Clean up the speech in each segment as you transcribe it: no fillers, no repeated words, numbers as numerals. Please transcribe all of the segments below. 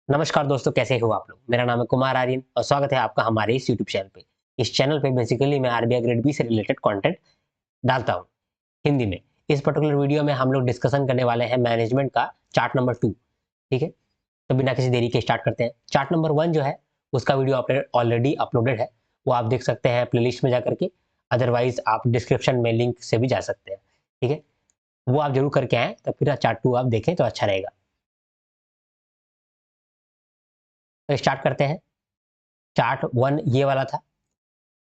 नमस्कार दोस्तों, कैसे हो आप लोग। मेरा नाम है कुमार आर्यन और स्वागत है आपका हमारे इस यूट्यूब चैनल पे। इस चैनल पे बेसिकली मैं आरबीआई ग्रेड बी से रिलेटेड कंटेंट डालता हूँ हिंदी में। इस पर्टिकुलर वीडियो में हम लोग डिस्कशन करने वाले हैं मैनेजमेंट का चार्ट नंबर 2। ठीक है, तो बिना किसी देरी के स्टार्ट करते हैं। चार्ट नंबर 1 जो है उसका वीडियो ऑलरेडी अपलोडेड है, वो आप देख सकते हैं प्लेलिस्ट में जा करके। अदरवाइज आप डिस्क्रिप्शन में लिंक से भी जा सकते हैं। ठीक है, वो आप जरूर करके आएँ, तो फिर चार्ट 2 आप देखें तो अच्छा रहेगा। तो स्टार्ट करते हैं। चार्ट 1 ये वाला था,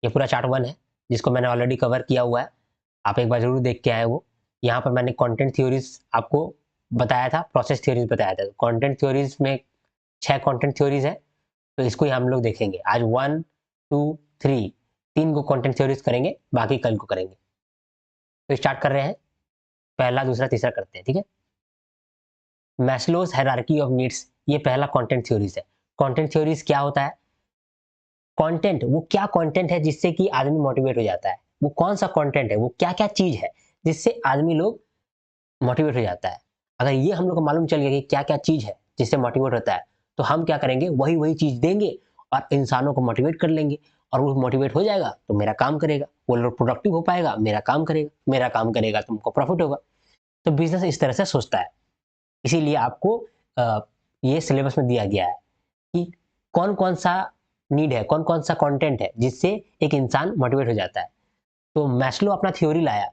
ये पूरा चार्ट 1 है, जिसको मैंने ऑलरेडी कवर किया हुआ है। आप एक बार ज़रूर देख के आएँ वो। यहाँ पर मैंने कंटेंट थ्योरीज़ आपको बताया था, प्रोसेस थ्योरीज़ बताया था। कंटेंट थ्योरीज़ में 6 कंटेंट थ्योरीज़ है, तो इसको ही हम लोग देखेंगे। आज 1, 2, 3 3 को कंटेंट थ्योरीज़ करेंगे, बाकी कल को करेंगे। तो स्टार्ट कर रहे हैं, पहला, दूसरा, तीसरा करते हैं, ठीक है? मैस्लोज़ हायरार्की ऑफ नीड्स, ये पहला कंटेंट थ्योरीज़ है। कंटेंट थ्योरीज़ क्या होता है? कंटेंट, वो क्या कंटेंट है जिससे कि आदमी मोटिवेट हो जाता है? वो कौन-सा कंटेंट है? वो क्या-क्या चीज़ है जिससे आदमी लोग मोटिवेट हो जाता है? अगर ये हम लोग को मालूम चल गया कि क्या-क्या चीज़ है जिससे मोटिवेट होता है, तो हम क्या करेंगे, वही-वही चीज़ देंगे और इंसानों को मोटिवेट कर लेंगे और वो मोटिवेट हो जाएगा तो मेरा काम करेगा, वो लोग प्रोडक्टिव हो पाएगा, मेरा काम करेगा, मेरा काम करेगा तो हमको प्रॉफिट होगा। तो बिज़नेस इस तरह से सोचता है। इसीलिए आपको अ, ये सिलेबस में दिया गया है कि कौन-कौन सा नीड है, कौन-कौन सा कंटेंट है जिससे एक इंसान मोटिवेट हो जाता है। तो मैस्लो अपना थ्योरी लाया,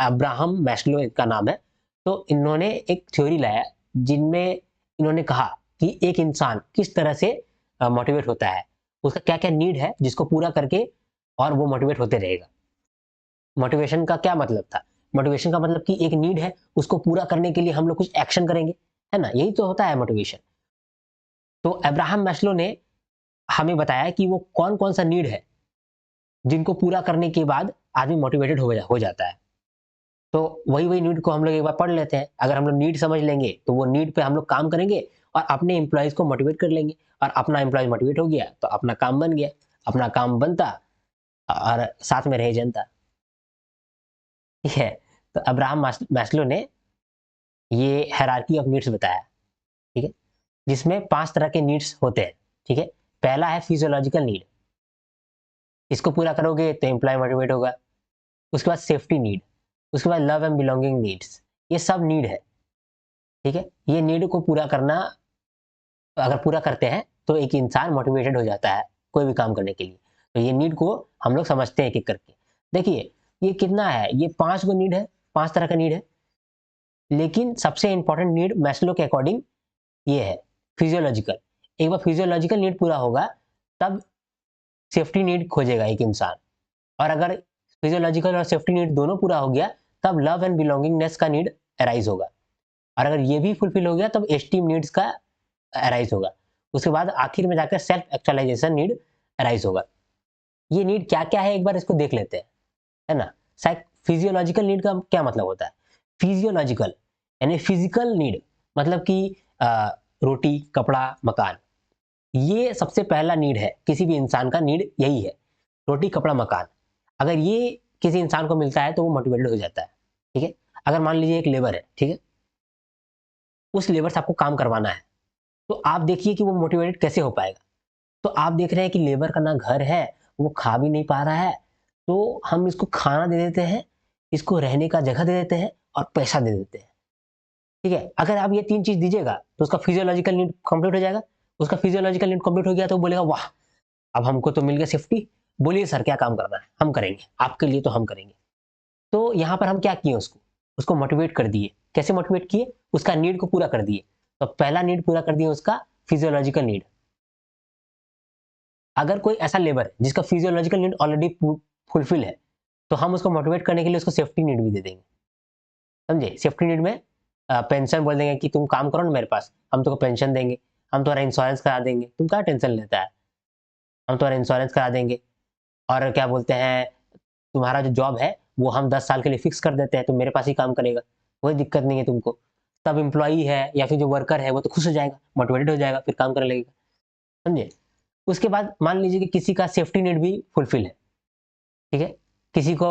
अब्राहम मैस्लो इनका नाम है। तो इन्होंने एक थ्योरी लाया जिनमें इन्होंने कहा कि एक इंसान किस तरह से मोटिवेट होता है, उसका क्या-क्या नीड है जिसको पूरा करके और वो मोटिवेट होते रहेगा। मोटिवेशन का क्या मतलब था? मोटिवेशन का मतलब कि एक नीड है, उसको पूरा करने के लिए हम लोग कुछ एक्शन करेंगे, है ना? यही तो होता है मोटिवेशन। तो अब्राहम मैस्लो ने हमें बताया कि वो कौन-कौन सा नीड है, जिनको पूरा करने के बाद आदमी मोटिवेटेड हो जाता है। तो वही-वही नीड को हम लोग एक बार पढ़ लेते हैं। अगर हम लोग नीड समझ लेंगे, तो वो नीड पे हम लोग काम करेंगे और अपने एम्प्लॉइज़ को मोटिवेट कर लेंगे और अपना एम्प्लॉयी मोटिवेट हो गया, तो अपना काम बन गया। अपना काम बनता और साथ में रहे जनता। ठीक है? तो अब्राहम मैस्लो ने ये हायरार्की ऑफ नीड्स बताया, ठीक है? जिसमें 5 तरह के नीड्स होते हैं, ठीक है? पहला है फिजियोलॉजिकल नीड, इसको पूरा करोगे तो एम्प्लॉयी मोटिवेट होगा। उसके बाद सेफ्टी नीड, उसके बाद लव एंड बिलॉन्गिंग नीड्स, ये सब नीड है, ठीक है? ये नीड को पूरा करना, अगर पूरा करते हैं तो एक इंसान मोटिवेटेड हो जाता है कोई भी काम करने के लिए। तो ये नीड को हम लोग समझते हैं एक-एक करके। देखिए, ये कितना है, ये 5 गो नीड है, 5 तरह का नीड है। लेकिन सबसे इम्पोर्टेंट नीड मैस्लो के अकॉर्डिंग ये है, फिजियोलॉजिकल। एक बार फिजियोलॉजिकल नीड पूरा होगा, तब सेफ्टी नीड खोजेगा एक इंसान। और अगर फिजियोलॉजिकल और सेफ्टी नीड दोनों पूरा हो गया, तब लव एंड बिलॉन्गिंगनेस का नीड अराइज़ होगा। और अगर ये भी फुलफिल हो गया, तब एस्टीम नीड्स का अराइज़ होगा। उसके बाद आखिर में जाकर सेल्फ एक्चुअलाइज़ेशन नीड अराइज़ होगा। ये नीड क्या-क्या है, एक बार इसको देख लेते हैं, है ना? फिजियोलॉजिकल नीड का क्या मतलब होता है? फिजियोलॉजिकल यानी फिजिकल नीड, मतलब कि अ, रोटी, कपड़ा, मकान। ये सबसे पहला नीड है, किसी भी इंसान का नीड यही है, रोटी, कपड़ा, मकान। अगर ये किसी इंसान को मिलता है तो वो मोटिवेटेड हो जाता है, ठीक है? अगर मान लीजिए एक लेबर है, ठीक है? उस लेबर से आपको काम करवाना है, तो आप देखिए कि वो मोटिवेटेड कैसे हो पाएगा। तो आप देख रहे हैं कि लेबर का ना घर है, वो खा भी नहीं पा रहा है, तो हम इसको खाना दे देते हैं, इसको रहने का जगह दे देते हैं और पैसा दे देते हैं, ठीक है? अगर आप ये 3 चीज़ दीजिएगा, तो उसका फिजियोलॉजिकल नीड कंप्लीट हो जाएगा। उसका फिजियोलॉजिकल नीड कंप्लीट हो गया तो वो बोलेगा, वाह! अब हमको तो मिल गया सेफ्टी, बोलिए सर क्या काम करना है? हम करेंगे, आपके लिए तो हम करेंगे। तो यहाँ पर हम क्या किए उसको? उसको मोटिवेट कर दिए। कैसे मोटिवेट किए? उसका नीड को पूरा कर दिए। तो पहला नीड पूरा कर दिए उसका फिजियोलॉजिकल नीड। अगर कोई ऐसा लेबर है जिसका फिजियोलॉजिकल नीड ऑलरेडी फुलफिल है, तो हम उसको मोटिवेट करने के लिए उसको सेफ्टी नीड भी दे देंगे। समझे? सेफ्टी नीड में पेंशन बोल देंगे कि तुम काम करो ना मेरे पास, हम तुमको पेंशन देंगे, हम तुम्हारा इंश्योरेंस करा देंगे, तुम क्या टेंशन लेता है? हम तुम्हारा इंश्योरेंस करा देंगे और क्या बोलते हैं, तुम्हारा जो जॉब है वो हम 10 साल के लिए फिक्स कर देते हैं, तुम मेरे पास ही काम करेगा, कोई दिक्कत नहीं है तुमको। तब एम्प्लॉयी है या फिर जो वर्कर है वो तो खुश हो जाएगा, मोटिवेटेड हो जाएगा, फिर काम करने लगेगा, समझे? उसके बाद मान लीजिए कि किसी का सेफ्टी नीड भी फुलफिल है, ठीक है? किसी को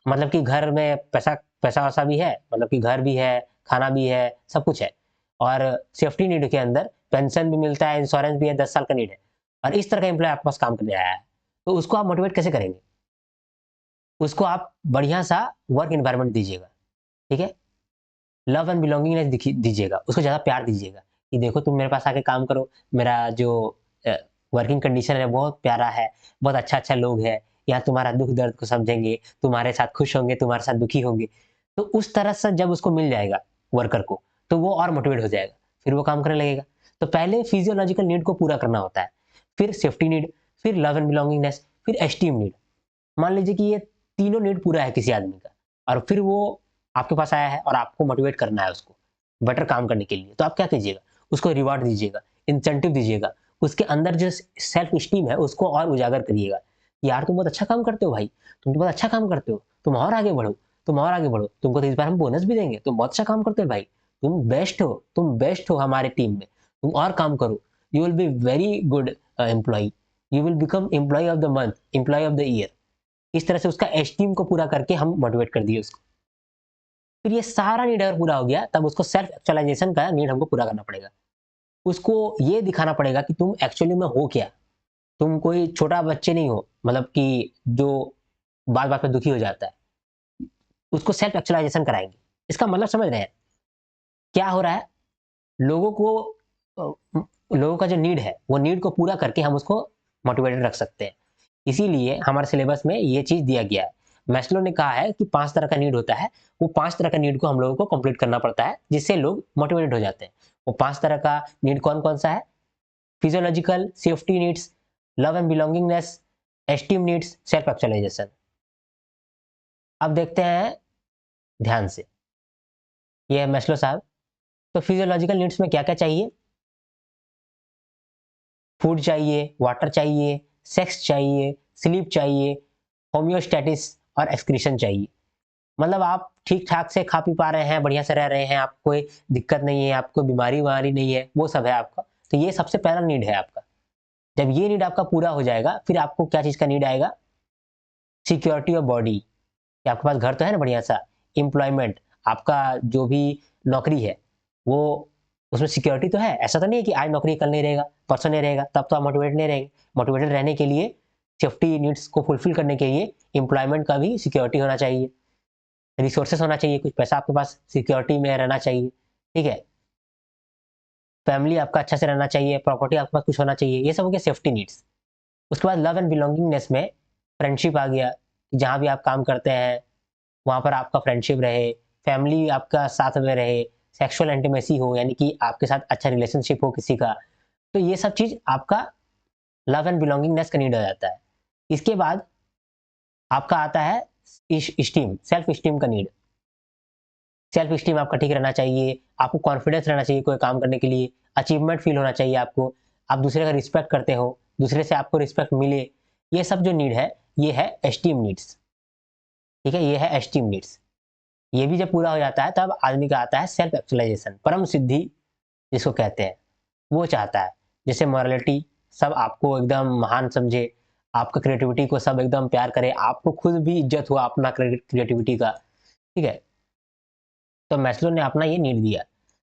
मतलब कि घर में पैसा-वैसा भी है, मतलब कि घर भी है, खाना भी है, सब कुछ है और सेफ्टी नीड के अंदर पेंशन भी मिलता है, इंश्योरेंस भी है, 10 साल का नीड है, और इस तरह का एम्प्लॉय आपके पास काम करने आया है, तो उसको आप मोटिवेट कैसे करेंगे? उसको आप बढ़िया सा वर्क एनवायरनमेंट दीजिएगा, ठीक है? लव एंड बिलोंगिंगनेस दीजिएगा, उसको ज़्यादा प्यार दीजिएगा कि देखो तुम मेरे पास आके काम करो, मेरा जो वर्किंग कंडीशन है बहुत प्यारा है, बहुत अच्छा-अच्छा लोग हैं, यहाँ तुम्हारा दुःख-दर्द को समझेंगे, तुम्हारे साथ खुश होंगे, तुम्हारे साथ दुखी होंगे। तो उस तरह से जब उसको मिल जाएगा वर्कर को, तो वो और मोटिवेट हो जाएगा, फिर वो काम करने लगेगा। तो पहले फिजियोलॉजिकल नीड को पूरा करना होता है, फिर सेफ्टी नीड, फिर लव एंड बिलोंगिंगनेस, फिर एस्टीम नीड। मान लीजिए कि ये तीनों नीड पूरा है किसी आदमी का, और फिर वो आपके पास आया है और आपको मोटिवेट करना है उसको बेटर काम करने के लिए, तो आप क्या कीजिएगा? उसको रिवार्ड दीजिएगा, इंसेंटिव दीजिएगा, उसके अंदर जो सेल्फ स्टीम है उसको और उजागर करिएगा। यार तुम बहुत अच्छा काम करते हो भाई, तुम तो बहुत अच्छा काम करते हो, तुम और आगे बढ़ो, तुम और आगे बढ़ो, तुमको तो इस बार हम बोनस भी देंगे, तुम बहुत अच्छा काम करते हो भाई, तुम बेस्ट हो हमारे टीम में, तुम और काम करो, you will be very good employ, you will become employ of the month, employ of the year. इस तरह से उसका एस्टीम को पूरा करके हम मोटिवेट कर दिए उसको। फिर ये सारा नीड अगर पूरा हो गया, तब उसको सेल्फ एक्चुअलाइजेशन का नीड हमको पूरा करना पड़ेगा। उसको ये दिखाना पड़ेगा कि तुम एक्चुअली में हो क्या? तुम कोई छोटा बच्चे नहीं हो, मतलब कि जो बात-बात पे दुखी हो जाता है। उसको सेल्फ एक्चुअलाइजेशन कराएँगे। इसका मतलब समझ रहे हैं? क्या हो रहा है? लोगों को लोगों का जो नीड है, वो नीड को पूरा करके हम उसको मोटिवेटेड रख सकते हैं। इसीलिए हमारे सिलेबस में ये चीज़ दिया गया है। मैस्लो ने कहा है कि 5 तरह का नीड होता है, वो 5 तरह का नीड को हम लोगों को कंप्लीट करना पड़ता है, जिससे लोग मोटिवेटेड हो जाते हैं। वो 5 तरह का नीड कौन-कौन सा है? Physiological, safety needs, love and belongingness, esteem needs, self actualisation. अब देखते हैं ध्यान से। ये है मैस्लो साहब। तो फिजियोलॉजिकल नीड्स में क्या-क्या चाहिए? फूड चाहिए, वाटर चाहिए, सेक्स चाहिए, स्लीप चाहिए, होमियोस्टैटिस और एक्सक्रीशन चाहिए। मतलब आप ठीक-ठाक से खा पी पा रहे हैं, बढ़िया से रह रहे हैं, आपको कोई दिक्कत नहीं है, आपको बीमारी-विमारी नहीं है, वो सब है आपका। तो ये सबसे पहला नीड है आपका। जब ये नीड आपका पूरा हो जाएगा, फिर आपको क्या चीज़ का नीड आएगा? सिक्योरिटी ऑफ बॉडी, कि आपके पास घर तो है ना बढ़िया-सा, एम्प्लॉयमेंट, आपका जो भी नौकरी है, वो उसमें सिक्योरिटी तो है। ऐसा तो नहीं है कि आज नौकरी कल नहीं रहेगा, परसों नहीं रहेगा, तब तो आप मोटिवेटेड नहीं रहेंगे। मोटिवेटेड रहने के लिए, सेफ्टी नीड्स को फुलफिल करने के लिए एम्प्लॉयमेंट का भी सिक्योरिटी होना चाहिए, रिसोर्सेस होना चाहिए, कुछ पैसा आपके पास सिक्योरिटी में रहना चाहिए, ठीक है? फैमिली आपका अच्छा से रहना चाहिए, प्रॉपर्टी आपके पास कुछ होना चाहिए, ये सब हो गया सेफ्टी नीड्स। उसके बाद लव एंड बिलॉन्गिंगनेस में फ्रेंडशिप आ गया, जहाँ भी आप काम करते हैं, वहाँ पर आपका फ्रेंडशिप रहे, फैमिली आपका साथ में रहे, सेक्सुअल इंटीमेसी हो, यानी कि आपके साथ अच्छा रिलेशनशिप हो किसी का, तो ये सब चीज़ आपका लव एंड बिलॉन्गिंगनेस का नीड हो जाता है। इसके बाद आपका आता है स्टीम, सेल्फ स्टीम का नीड। सेल्फ स्टीम आपका ठीक रहना चाहिए, आपको कॉन्फिडेंस रहना चाहिए कोई काम करने के लिए, अचीवमेंट फील होना चाहिए आपको, आप दूसरे का रिस्पेक्ट करते हो, दूसरे से आपको रिस्पेक्ट मिले, ये सब जो नीड है, ये है एस्टीम नीड्स, ठीक है? ये है एस्टीम नीड्स। ये भी जब पूरा हो जाता है, तब आदमी का आता है सेल्फ एक्चुअलाइजेशन, परम सिद्धि जिसको कहते हैं, वो चाहता है। जैसे मॉरलिटी, सब आपको एकदम महान समझे, आपका क्रिएटिविटी को सब एकदम प्यार करे, आपको खुद भी इज्जत हो अपना क्रिएटिविटी का, ठीक है? तो मैस्लो ने अपना ये नीड दिया।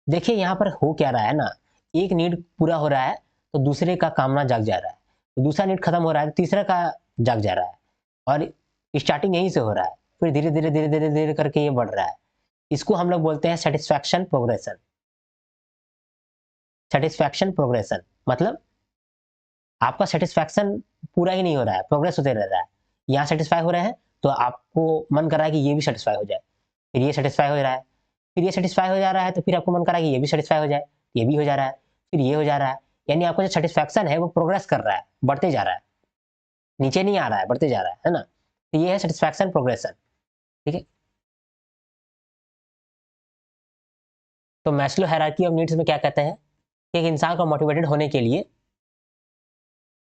देखिए यहाँ पर हो क्या रहा है ना, एक नीड पूरा हो रहा है, तो दूसरे का कामना जाग जा रहा है। तो दूसरा नीड खत्म हो रहा है, तो तीसरा का जाग जा रहा है, और स्टार्टिंग यहीं से हो रहा है, फिर धीरे-धीरे, धीरे-धीरे, धीरे करके ये बढ़ रहा है। इसको हम लोग बोलते हैं सैटिस्फैक्शन प्रोग्रेशन। सैटिस्फैक्शन प्रोग्रेशन मतलब आपका सैटिस्फैक्शन पूरा ही नहीं हो रहा है, प्रोग्रेस होते रह रहा है। यहाँ सैटिस्फाई हो रहे हैं, तो आपको मन कर रहा है कि ये भी सैटिस्फाई हो जाए। फिर ये सैटिस्फाई हो रहा है, फिर ये सैटिस्फाई हो जा रहा है, तो फिर आपको मन कर रहा है कि ये भी सैटिस्फाई हो जाए, ये भी हो जा रहा है, फिर ये हो जा रहा है। यानी आपका जो सैटिस्फैक्शन है वो प्रोग्रेस कर रहा है, बढ़ते जा रहा है, नीचे नहीं आ रहा है, बढ़ते जा रहा है ना? तो ये है सैटिस्फैक्शन प्रोग्रेशन, ठीक है? तो मैस्लो हायरार्की ऑफ नीड्स में क्या कहते हैं कि एक इंसान को मोटिवेटेड होने के लिए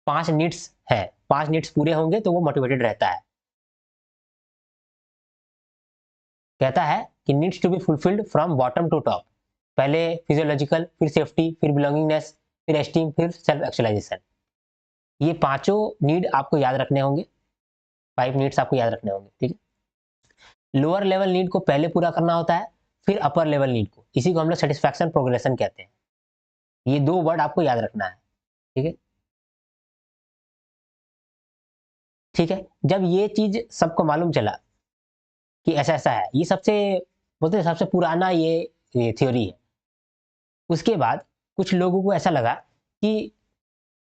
5 नीड्स हैं, 5 नीड्स पूरे होंगे तो वो मोटिवेटेड रहता है। कहता है कि needs to be fulfilled from bottom to top. पहले फिजियोलॉजिकल, फिर सेफ्टी, फिर बिलोंगिंगनेस, फिर एस्टीम, फिर सेल्फ एक्चुअलाइजेशन। ये पांचों नीड आपको याद रखने होंगे, 5 नीड्स आपको याद रखने होंगे, ठीक है? लोअर लेवल नीड को पहले पूरा करना होता है, फिर अपर लेवल नीड को, इसी को हम लोग सेटिस्फैक्शन प्रोग्रेशन कहते हैं। ये 2 वर्ड आपको याद रखना है, ठीक है? ठीक है? जब ये चीज़ सबको मालूम चला कि ऐसा-ऐसा है, ये सबसे बोलते हैं सबसे पुराना ये थ्योरी है। उसके बाद कुछ लोगों को ऐसा लगा कि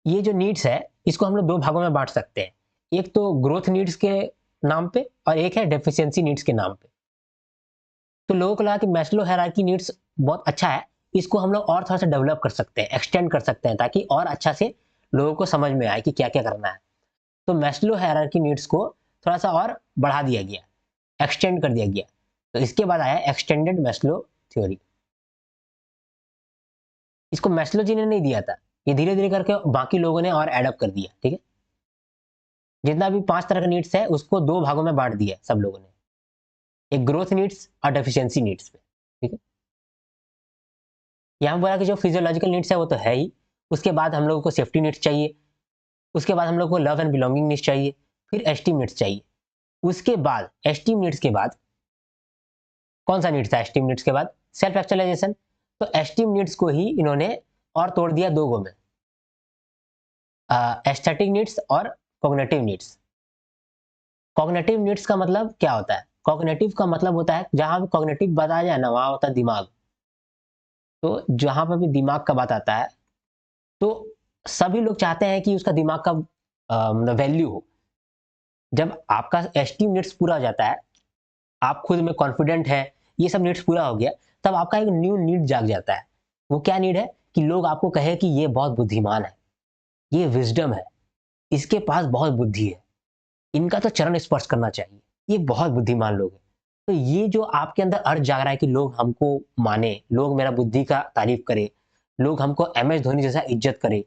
ये जो नीड्स है, इसको हम लोग 2 भागों में बाँट सकते हैं। एक तो ग्रोथ नीड्स के नाम पे और एक है डेफिशिएंसी नीड्स के नाम पे। तो लोगों को लगा कि मैस्लो हायरार्की नीड्स बहुत अच्छा है, इसको हम लोग और थोड़ा-सा डेवलप कर सकते हैं, एक्सटेंड कर सकते हैं ताकि और अच्छा से लोगों को समझ में आए कि क्या-क्या करना है। तो मैस्लो हायरार्की नीड्स को थोड़ा-सा और बढ़ा दिया गया, एक्सटेंड कर दिया गया। तो इसके बाद आया एक्सटेंडेड मैस्लो थ्योरी। इसको मैस्लो जी ने नहीं दिया था, ये धीरे-धीरे करके बाकी लोगों ने और एडॉप्ट कर दिया, ठीक है? जितना भी 5 तरह का नीड्स है, उसको 2 भागों में बाँट दिया सब लोगों ने। एक ग्रोथ नीड्स और डेफिशिएंसी नीड्स पे, ठीक है? यहाँ बोला कि जो फिजियोलॉजिकल नीड्स है वो तो है ही, उसके बाद हम लोगों को सेफ्टी नीड्स चाहिए, उसके बाद हम लोग को लव एंड बिलॉन्गिंग नीड्स चाहिए, फिर एस्टीम नीड्स चाहिए। उसके बाद एस्टीम नीड्स के बाद कौन सा नीड्स था एस्टीम नीड्स के बाद? Self actualisation. तो एस्टीम नीड्स को ही इन्होंने और तोड़ दिया 2 गो में, एस्थेटिक नीड्स और कॉग्निटिव नीड्स। कॉग्निटिव नीड्स का मतलब क्या होता है? कॉग्निटिव का मतलब होता है जहाँ भी कॉग्निटिव बताया जाए ना, वहाँ होता है दिमाग। तो जहाँ पर भी दिमाग का बात आता है, तो सभी लोग चाहते हैं कि उसका दिमाग का मतलब वैल्यू हो। जब आपका एस्टीम नीड्स पूरा हो जाता है, आप खुद में कॉन्फिडेंट हैं, ये सब नीड्स पूरा हो गया, तब आपका एक न्यू नीड जाग जाता है। वो क्या नीड है? कि लोग आपको कहें कि ये बहुत बुद्धिमान है, ये विज़डम है, इसके पास बहुत बुद्धि है, इनका तो चरण स्पर्श करना चाहिए, ये बहुत बुद्धिमान लोग हैं। तो ये जो आपके अंदर अर्ज जाग रहा है कि लोग हमको माने, लोग मेरा बुद्धि का तारीफ़ करें, लोग हमको एमएस धोनी जैसा इज़्ज़त करें,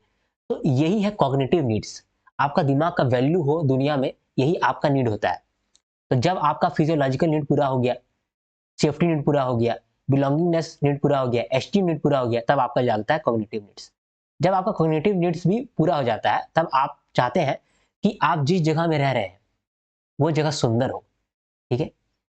तो यही है कॉग्निटिव नीड्स। आपका दिमाग का वैल्यू हो दुनिया में, यही आपका नीड होता है। तो जब आपका फिजियोलॉजिकल नीड पूरा हो गया, सेफ्टी नीड पूरा हो गया, बिलॉन्गिंगनेस नीड पूरा हो गया, एस्टीम नीड पूरा हो गया, तब आपका जागता है कॉग्निटिव नीड्स। जब आपका कॉग्निटिव नीड्स भी पूरा हो जाता है, तब आप चाहते हैं कि आप जिस जगह में रह रहे हैं, वो जगह सुंदर हो, ठीक है?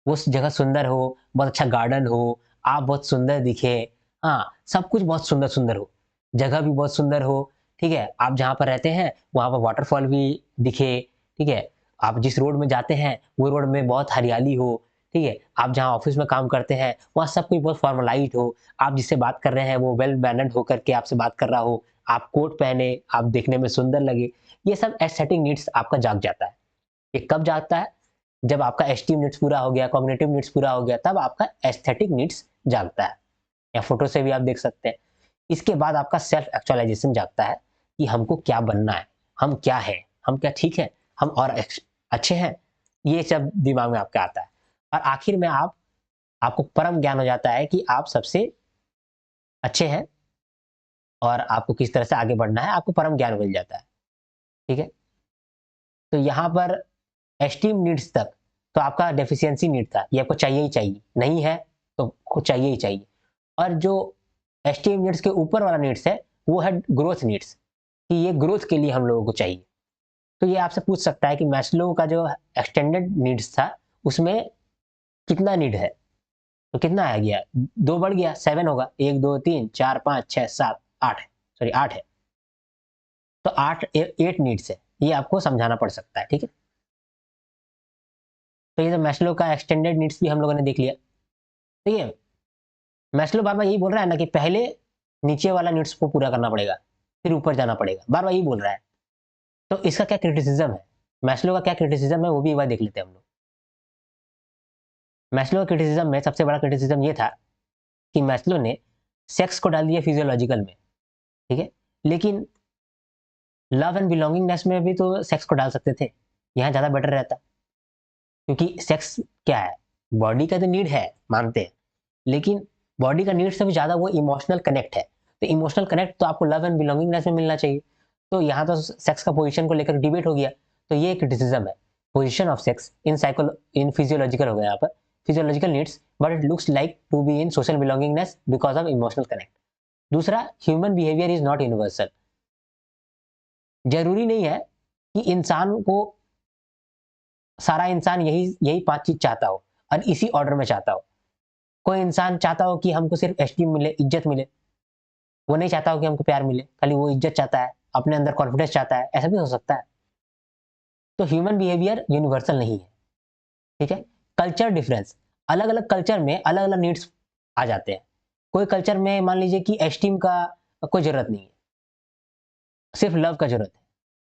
वो जगह सुंदर हो, बहुत अच्छा गार्डन हो, आप बहुत सुंदर दिखे, हाँ, सब कुछ बहुत सुंदर-सुंदर हो, जगह भी बहुत सुंदर हो, ठीक है? आप जहाँ पर रहते हैं, वहाँ पर वाटरफॉल भी दिखे, ठीक है? आप जिस रोड में जाते हैं, वो रोड में बहुत हरियाली हो, ठीक है? आप जहाँ ऑफ़िस में काम करते हैं, वहाँ सब कुछ बहुत फ़ॉर्मलाइज़्ड हो, आप जिससे बात कर रहे हैं, वो वेल मैनर्ड होकर के आपसे बात कर रहा हो, आप कोट पहने, आप दिखने में सुंदर लगे, ये सब एस्थेटिक नीड्स आपका जाग जाता है। ये कब जागता है? जब आपका एस्टीम नीड्स पूरा हो गया, कॉग्निटिव नीड्स पूरा हो गया, तब आपका एस्थेटिक नीड्स जागता है। या फोटो से भी आप देख सकते हैं। इसके बाद आपका सेल्फ एक्चुअलाइजेशन जागता है कि हमको क्या बनना है, हम क्या हैं, हम क्या ठीक है, हम और अच्छे हैं, ये सब दिमाग में आपके आता है। और आखिर में आपको परम ज्ञान हो जाता है कि आप सबसे अच्छे हैं और आपको किस तरह से आगे बढ़ना है, आपको परम ज्ञान मिल जाता है। ठीक है? तो यहाँ पर एस्टीम नीड्स तक तो आपका डेफिशिएंसी नीड था, ये आपको चाहिए ही चाहिए, नहीं है तो कुछ चाहिए ही चाहिए। और जो एस्टीम नीड्स के ऊपर वाला नीड्स है, वो है ग्रोथ नीड्स, कि ये ग्रोथ के लिए हम लोगों को चाहिए। तो ये आपसे पूछ सकता है कि मैस्लो का जो एक्सटेंडेड नीड्स था, उसमें कितना नीड है? तो कितना आ गया? 2 बढ़ गया, 7 होगा, 1, 2, 3, 4, 5, 6, 7, 8 है, सॉरी 8 है। तो 8 नीड्स है, ये आपको समझाना पड़ सकता है, ठीक है? तो ये जो मैस्लो का एक्सटेंडेड नीड्स भी हम लोगों ने देख लिया, ठीक है? मैस्लो बार-बार यही बोल रहा है ना कि पहले नीचे वाला नीड्स को पूरा करना पड़ेगा, फिर ऊपर जाना पड़ेगा, बार-बार यही बोल रहा है। तो इसका क्या क्रिटिसिज़्म है? मैस्लो का क्या क्रिटिसिज़्म है, वो भी एक बार देख लेते हैं हम लोग। मैस्लो का क्रिटिसिज़्म में सबसे बड़ा क्रिटिसिज़्म ये था कि मैस्लो ने सेक्स को डाल दिया फिजियोलॉजिकल में, ठीक है? लेकिन लव एंड बिलॉन्गिंगनेस में भी तो सेक्स को डाल सकते थे, यहाँ ज़्यादा बेटर रहता। क्योंकि सेक्स क्या है? बॉडी का तो नीड है, मानते हैं, लेकिन बॉडी का नीड से भी ज़्यादा वो इमोशनल कनेक्ट है। तो इमोशनल कनेक्ट तो आपको लव एंड बिलॉन्गिंगनेस में मिलना चाहिए। तो यहाँ तो सेक्स का पोजीशन को लेकर डिबेट हो गया। तो ये क्रिटिसिज्म है। Position of sex in physiological हो गया यहाँ पर। Physiological needs but it looks like to be in social belongingness because of emotional connect. दूसरा, human behaviour is not universal. ज़रूरी नहीं है कि इंसान को सारा इंसान यही यही 5 चीज़ चाहता हो और इसी ऑर्डर में चाहता हो। कोई इंसान चाहता हो कि हमको सिर्फ एस्टीम मिले, इज़्ज़त मिले, वो नहीं चाहता हो कि हमको प्यार मिले, खाली वो इज्जत चाहता है, अपने अंदर कॉन्फिडेंस चाहता है, ऐसा भी हो सकता है। तो ह्यूमन बिहेवियर यूनिवर्सल नहीं है, ठीक है। कल्चर डिफरेंस, अलग अलग कल्चर में अलग अलग नीड्स आ जाते हैं। कोई कल्चर में मान लीजिए कि एस्टीम का कोई जरूरत नहीं है, सिर्फ लव का जरूरत है।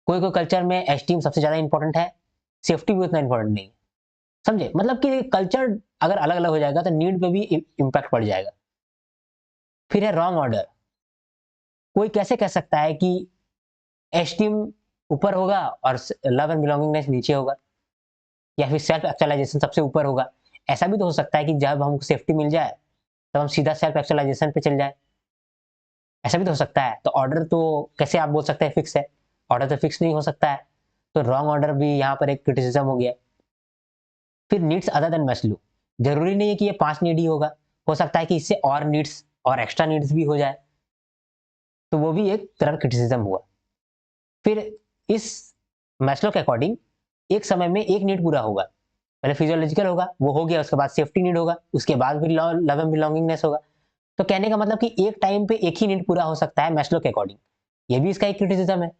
कोई कोई कल्चर में एस्टीम सबसे ज्यादा इंपॉर्टेंट है, सेफ्टी भी उतना इंपॉर्टेंट नहीं है। समझे, मतलब कि कल्चर अगर अलग अलग हो जाएगा तो नीड पे भी इम्पैक्ट पड़ जाएगा। फिर है रॉन्ग ऑर्डर। कोई कैसे कह सकता है कि एस्टीम ऊपर होगा और लव एंड बिलोंगिंगनेस नीचे होगा, या फिर सेल्फ एक्चुअलाइजेशन सबसे ऊपर होगा। ऐसा भी तो हो सकता है कि जब हमको सेफ्टी मिल जाए तब हम सीधा सेल्फ एक्चुअलाइजेशन पे चल जाए, ऐसा भी तो हो सकता है। तो ऑर्डर तो कैसे आप बोल सकते हैं फिक्स है, ऑर्डर तो फिक्स नहीं हो सकता है। तो रॉन्ग ऑर्डर भी यहाँ पर एक क्रिटिसिज्म हो गया। फिर नीड्स अदर देन मैस्लो, जरूरी नहीं है कि ये 5 नीड ही होगा, हो सकता है कि इससे और नीड्स और एक्स्ट्रा नीड्स भी हो जाए, तो वो भी एक तरह क्रिटिसिज्म हुआ। फिर इस मैस्लो के अकॉर्डिंग एक समय में एक नीड पूरा होगा, पहले फिजियोलॉजिकल होगा, वो हो गया, उसके बाद सेफ्टी नीड होगा, उसके बाद फिर लव एंड बिलोंगिंगनेस होगा। तो कहने का मतलब कि एक टाइम पे एक ही नीड पूरा हो सकता है मैस्लो के अकॉर्डिंग। ये भी इसका एक क्रिटिसिज्म है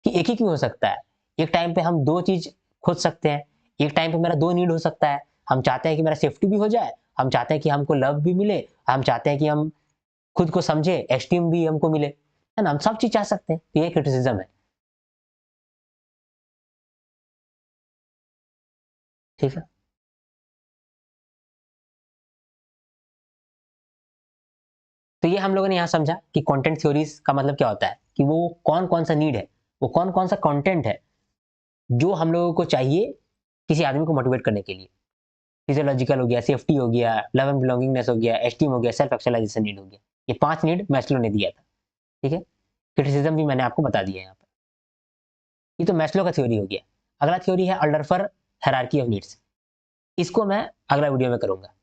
कि एक ही क्यों हो सकता है, एक टाइम पे हम 2 चीज खोज सकते हैं, एक टाइम पे मेरा 2 नीड हो सकता है। हम चाहते हैं कि मेरा सेफ्टी भी हो जाए, हम चाहते हैं कि हमको लव भी मिले, हम चाहते हैं कि हम खुद को समझे, एस्टीम भी हमको मिले, है ना, हम सब चीज चाह सकते हैं। तो ये क्रिटिसिज्म है, ठीक है। तो ये हम लोगों ने यहाँ समझा कि कंटेंट थ्योरीज का मतलब क्या होता है, कि वो कौन कौन सा नीड है, वो कौन कौन सा कंटेंट है जो हम लोगों को चाहिए किसी आदमी को मोटिवेट करने के लिए। फिजियोलॉजिकल हो गया, सेफ्टी हो गया, लव एंड बिलोंगिंगनेस हो गया, एस्टीम हो गया, सेल्फ एक्चुअलाइजेशन नीड हो गया। ये 5 नीड मैस्लो ने दिया था, ठीक है। क्रिटिसिज्म भी मैंने आपको बता दिया यहाँ पर। ये तो मैस्लो का थ्योरी हो गया। अगला थ्योरी है अल्डरफर हायरार्की ऑफ नीड्स। इसको मैं अगला वीडियो में करूंगा,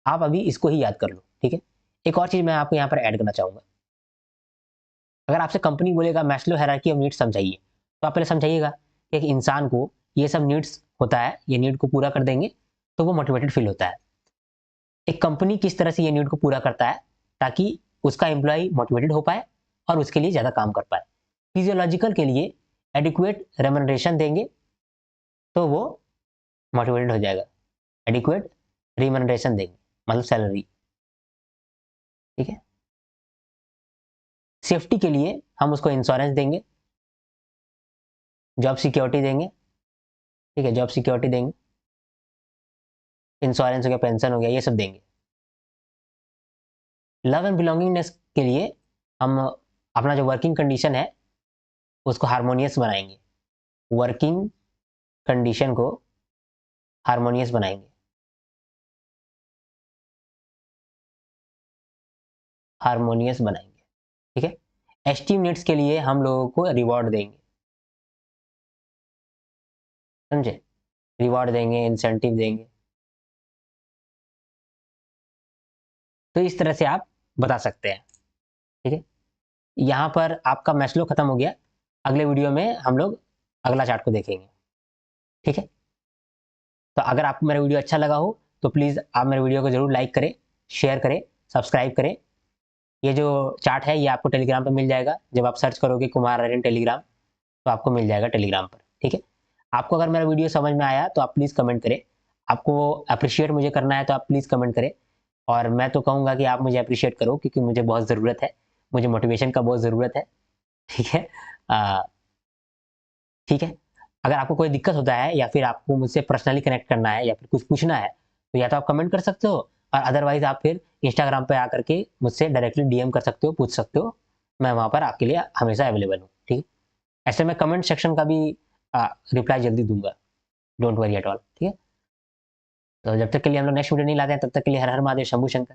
आप अभी इसको ही याद कर लो, ठीक है। एक और चीज मैं आपको यहाँ पर ऐड करना चाहूंगा। अगर आपसे कंपनी बोलेगा मैस्लो हायरार्की ऑफ नीड्स समझाइए, तो आप पहले समझाइएगा कि एक इंसान को ये सब नीड्स होता है, ये नीड को पूरा कर देंगे तो वो मोटिवेटेड फील होता है। एक कंपनी किस तरह से ये नीड को पूरा करता है ताकि उसका एम्प्लॉय मोटिवेटेड हो पाए और उसके लिए ज़्यादा काम कर पाए। फिजियोलॉजिकल के लिए एडिक्वेट रेमनरेशन देंगे तो वो मोटिवेटेड हो जाएगा, एडिक्वेट रिमनरेशन देंगे मतलब सैलरी, ठीक है। सेफ्टी के लिए हम उसको इंश्योरेंस देंगे, जॉब सिक्योरिटी देंगे, ठीक है, जॉब सिक्योरिटी देंगे, इंश्योरेंस हो गया, पेंशन हो गया, ये सब देंगे। लव एंड बिलोंगिंगनेस के लिए हम अपना जो वर्किंग कंडीशन है उसको हारमोनियस बनाएंगे, वर्किंग कंडीशन को हारमोनियस बनाएंगे, हारमोनियस बनाएंगे, ठीक है। एस्टीम नीड्स के लिए हम लोगों को रिवॉर्ड देंगे, समझे, रिवॉर्ड देंगे, इंसेंटिव देंगे। तो इस तरह से आप बता सकते हैं, ठीक है। यहाँ पर आपका मैस्लो खत्म हो गया। अगले वीडियो में हम लोग अगला चार्ट को देखेंगे, ठीक है। तो अगर आपको मेरा वीडियो अच्छा लगा हो तो प्लीज़ आप मेरे वीडियो को जरूर लाइक करें, शेयर करें, सब्सक्राइब करें। ये जो चार्ट है ये आपको टेलीग्राम पर मिल जाएगा, जब आप सर्च करोगे कुमार आर्यन टेलीग्राम तो आपको मिल जाएगा टेलीग्राम पर, ठीक है। आपको अगर मेरा वीडियो समझ में आया तो आप प्लीज़ कमेंट करें, आपको अप्रिशिएट मुझे करना है तो आप प्लीज़ कमेंट करें। और मैं तो कहूँगा कि आप मुझे अप्रिशिएट करो क्योंकि मुझे बहुत ज़रूरत है, मुझे मोटिवेशन का बहुत ज़रूरत है, ठीक है। अ, ठीक है। अगर आपको कोई दिक्कत होता है या फिर आपको मुझसे पर्सनली कनेक्ट करना है या फिर कुछ पूछना है तो या तो आप कमेंट कर सकते हो, और अदरवाइज आप फिर इंस्टाग्राम पे आकर के मुझसे डायरेक्टली डीएम कर सकते हो, पूछ सकते हो। मैं वहाँ पर आपके लिए हमेशा अवेलेबल हूँ, ठीक है। ऐसे मैं कमेंट सेक्शन का भी रिप्लाई जल्दी दूंगा, डोंट वरी एट ऑल, ठीक है। तो जब तक के लिए हम लोग नेक्स्ट वीडियो नहीं लाते हैं तब तक के लिए हर हर महादेव, शंभू शंकर।